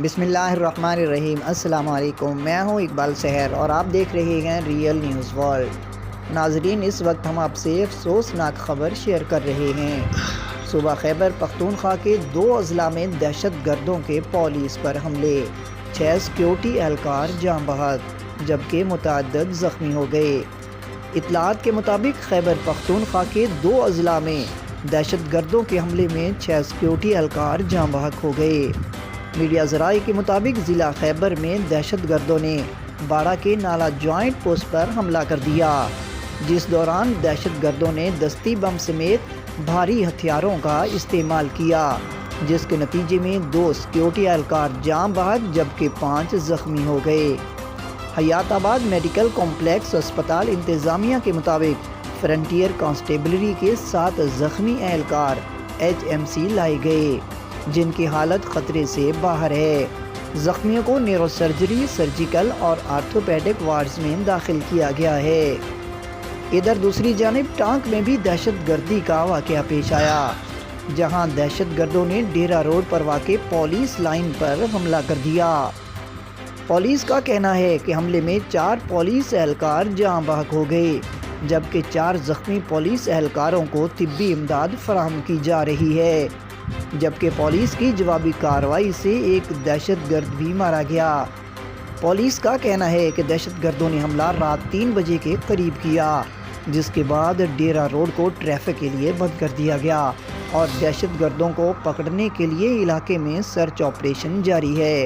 بسم اللہ الرحمن الرحیم۔ السلام علیکم، میں ہوں اقبال سحر اور آپ دیکھ رہے ہیں ریئل نیوز ورلڈ۔ ناظرین، اس وقت ہم آپ سے افسوسناک خبر شیئر کر رہے ہیں۔ صوبہ خیبر پختونخوا کے 2 اضلاع میں دہشت گردوں کے پولیس پر حملے، 6 سیکیورٹی اہلکار جاں بحق جبکہ متعدد زخمی ہو گئے۔ اطلاعات کے مطابق خیبر پختونخوا کے 2 اضلاع میں دہشت گردوں کے حملے میں 6 سیکیورٹی اہلکار جاں بحق ہو گئے۔ میڈیا ذرائع کے مطابق ضلع خیبر میں دہشت گردوں نے باڑہ کے نالا جوائنٹ پوسٹ پر حملہ کر دیا، جس دوران دہشت گردوں نے دستی بم سمیت بھاری ہتھیاروں کا استعمال کیا، جس کے نتیجے میں 2 سیکیورٹی اہلکار جاں بحق جبکہ 5 زخمی ہو گئے۔ حیات آباد میڈیکل کمپلیکس اسپتال انتظامیہ کے مطابق فرنٹیئر کانسٹیبلری کے 7 زخمی اہلکار HMC لائے گئے، جن کی حالت خطرے سے باہر ہے۔ زخمیوں کو نیورو سرجری، سرجیکل اور آرتھوپیڈک وارڈز میں داخل کیا گیا ہے۔ ادھر دوسری جانب ٹانک میں بھی دہشت گردی کا واقعہ پیش آیا، جہاں دہشت گردوں نے ڈیرہ روڈ پر واقع پولیس لائن پر حملہ کر دیا۔ پولیس کا کہنا ہے کہ حملے میں 4 پولیس اہلکار جاں بحق ہو گئے، جبکہ 4 زخمی پولیس اہلکاروں کو طبی امداد فراہم کی جا رہی ہے، جبکہ پولیس کی جوابی کارروائی سے ایک دہشت گرد بھی مارا گیا۔ پولیس کا کہنا ہے کہ دہشت گردوں نے حملہ رات 3 بجے کے قریب کیا، جس کے بعد ڈیرہ روڈ کو ٹریفک کے لیے بند کر دیا گیا اور دہشت گردوں کو پکڑنے کے لیے علاقے میں سرچ آپریشن جاری ہے۔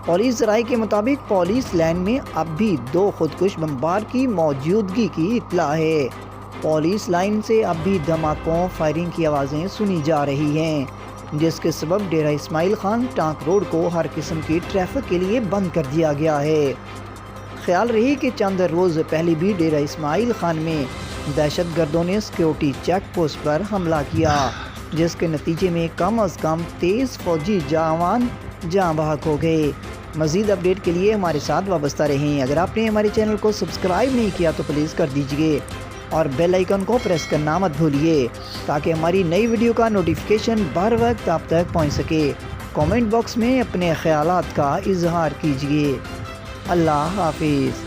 پولیس ذرائع کے مطابق پولیس لائن میں اب بھی 2 خودکش بمبار کی موجودگی کی اطلاع ہے۔ پولیس لائن سے اب بھی دھماکوں، فائرنگ کی آوازیں سنی جا رہی ہیں، جس کے سبب ڈیرہ اسماعیل خان ٹانک روڈ کو ہر قسم کی ٹریفک کے لیے بند کر دیا گیا ہے۔ خیال رہے کہ چند روز پہلے بھی ڈیرہ اسماعیل خان میں دہشت گردوں نے سیکیورٹی چیک پوسٹ پر حملہ کیا، جس کے نتیجے میں کم از کم 23 فوجی جوان جاں بحق ہو گئے۔ مزید اپڈیٹ کے لیے ہمارے ساتھ وابستہ رہیں۔ اگر آپ نے ہمارے چینل کو سبسکرائب نہیں کیا تو پلیز کر دیجئے اور بیل آئیکن کو پریس کرنا مت بھولیے، تاکہ ہماری نئی ویڈیو کا نوٹیفیکیشن بر وقت آپ تک پہنچ سکے۔ کامنٹ باکس میں اپنے خیالات کا اظہار کیجئے۔ اللہ حافظ۔